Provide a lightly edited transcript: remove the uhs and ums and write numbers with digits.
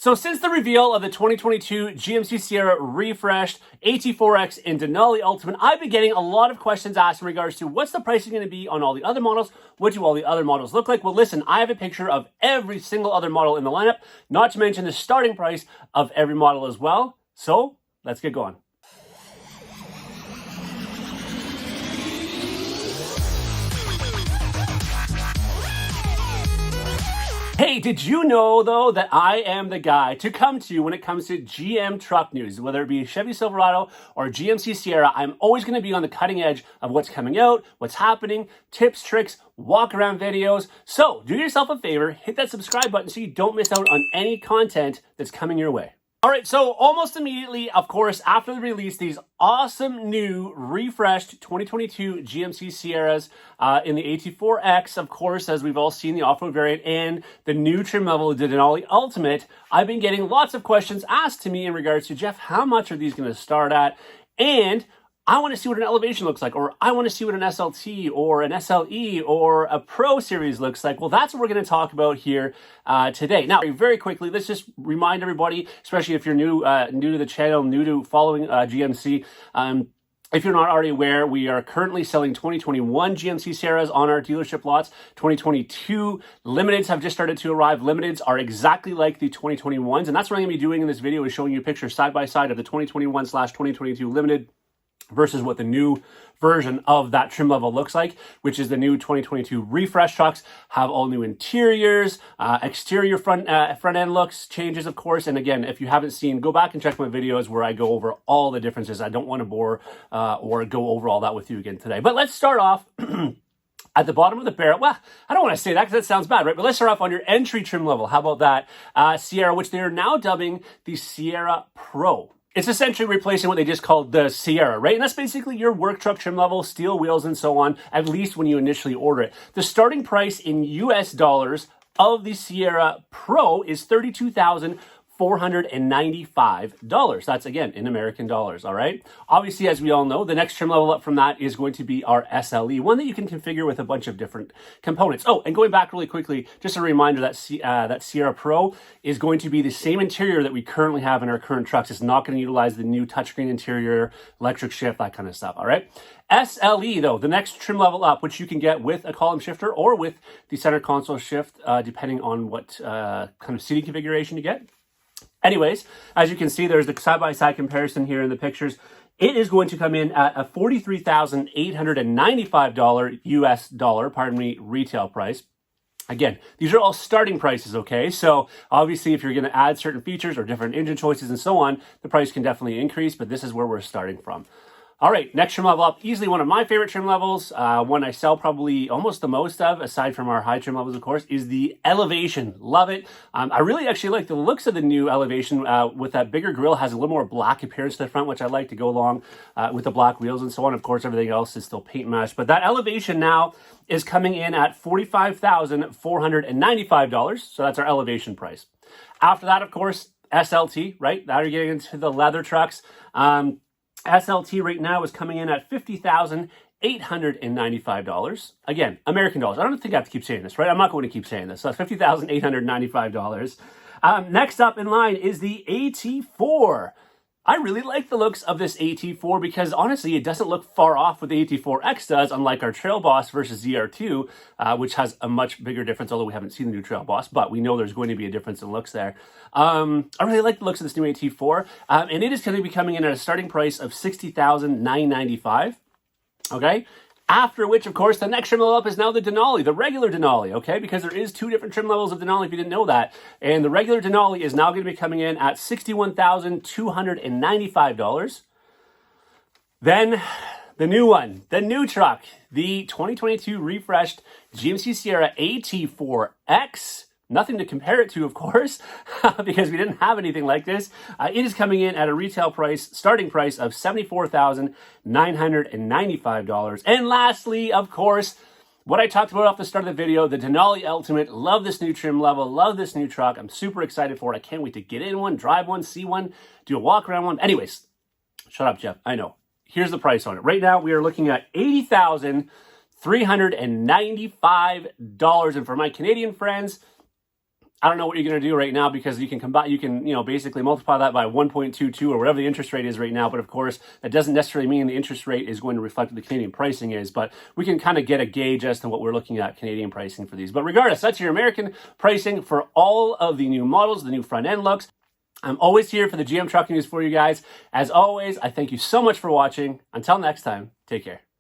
So since the reveal of the 2022 GMC Sierra refreshed AT4X in Denali Ultimate, I've been getting a lot of questions asked in regards to what's the pricing going to be on all the other models? What do all the other models look like? Well, listen, I have a picture of every single other model in the lineup, not to mention the starting price of every model as well. So let's get going. Hey, did you know, though, that I am the guy to come to when it comes to GM truck news? Whether it be Chevy Silverado or GMC Sierra, I'm always going to be on the cutting edge of what's coming out, what's happening, tips, tricks, walk-around videos. So do yourself a favor, hit that subscribe button so you don't miss out on any content that's coming your way. All right, so almost immediately, of course, after the release, these awesome new refreshed 2022 GMC Sierras in the AT4X, of course, as we've all seen, the off-road variant, and the new trim level, the Denali Ultimate. I've been getting lots of questions asked to me in regards to, Jeff, how much are these going to start at? And I want to see what an Elevation looks like, or I want to see what an SLT or an SLE or a Pro Series looks like. Well, that's what we're going to talk about here today. Now, very quickly, let's just remind everybody, especially if you're new to the channel, new to following GMC, if you're not already aware, we are currently selling 2021 GMC Sierras on our dealership lots. 2022 Limiteds have just started to arrive. Limiteds are exactly like the 2021s, and that's what I'm going to be doing in this video, is showing you pictures side by side of the 2021/2022 Limited versus what the new version of that trim level looks like, which is the new 2022 refresh trucks. Have all new interiors, exterior front end looks changes, of course. And again, if you haven't seen, go back and check my videos where I go over all the differences. I don't want to bore or go over all that with you again today. But let's start off at the bottom of the barrel. Well, I don't want to say that because that sounds bad, right? But let's start off on your entry trim level. How about that? Sierra, which they are now dubbing the Sierra Pro. It's essentially replacing what they just called the Sierra, right? And that's basically your work truck trim level, steel wheels and so on, at least when you initially order it. The starting price in US dollars of the Sierra Pro is $32,495. That's, again, in American dollars, all right? Obviously, as we all know, the next trim level up from that is going to be our SLE, one that you can configure with a bunch of different components. Oh, and going back really quickly, just a reminder that that Sierra Pro is going to be the same interior that we currently have in our current trucks. It's not going to utilize the new touchscreen interior, electric shift, that kind of stuff, all right? SLE, though, the next trim level up, which you can get with a column shifter or with the center console shift, depending on what kind of seating configuration you get. Anyways, as you can see, there's the side-by-side comparison here in the pictures. It is going to come in at a $43,895 US dollar, retail price. Again, these are all starting prices, okay? So obviously, if you're going to add certain features or different engine choices and so on, the price can definitely increase, but this is where we're starting from. All right, next trim level up, easily one of my favorite trim levels, one I sell probably almost the most of, aside from our high trim levels, of course, is the Elevation. Love it. I really actually like the looks of the new Elevation with that bigger grille, has a little more black appearance to the front, which I like to go along with the black wheels and so on. Of course, everything else is still paint matched, but that Elevation now is coming in at $45,495. So that's our Elevation price. After that, of course, SLT, right? Now you're getting into the leather trucks. SLT right now is coming in at $50,895. Again, American dollars. I don't think I have to keep saying this, right? I'm not going to keep saying this. So that's $50,895. Next up in line is the AT4. I really like the looks of this AT4 because honestly, it doesn't look far off what the AT4X does, unlike our Trail Boss versus ZR2, which has a much bigger difference, although we haven't seen the new Trail Boss, but we know there's going to be a difference in looks there. I really like the looks of this new AT4, and it is going to be coming in at a starting price of $60,995, okay? After which, of course, the next trim level up is now the Denali, the regular Denali, okay? Because there is two different trim levels of Denali, if you didn't know that. And the regular Denali is now going to be coming in at $61,295. Then the new one, the new truck, the 2022 refreshed GMC Sierra AT4X. Nothing to compare it to, of course, because we didn't have anything like this. It is coming in at a retail price, starting price of $74,995. And lastly, of course, what I talked about off the start of the video, the Denali Ultimate. Love this new trim level, love this new truck. I'm super excited for it. I can't wait to get in one, drive one, see one, do a walk around one. Anyways, shut up, Jeff. I know. Here's the price on it. Right now, we are looking at $80,395. And for my Canadian friends, I don't know what you're going to do right now because you can combine, you can, basically multiply that by 1.22 or whatever the interest rate is right now. But of course, that doesn't necessarily mean the interest rate is going to reflect what the Canadian pricing is. But we can kind of get a gauge as to what we're looking at Canadian pricing for these. But regardless, that's your American pricing for all of the new models, the new front end looks. I'm always here for the GM Truck News for you guys. As always, I thank you so much for watching. Until next time, take care.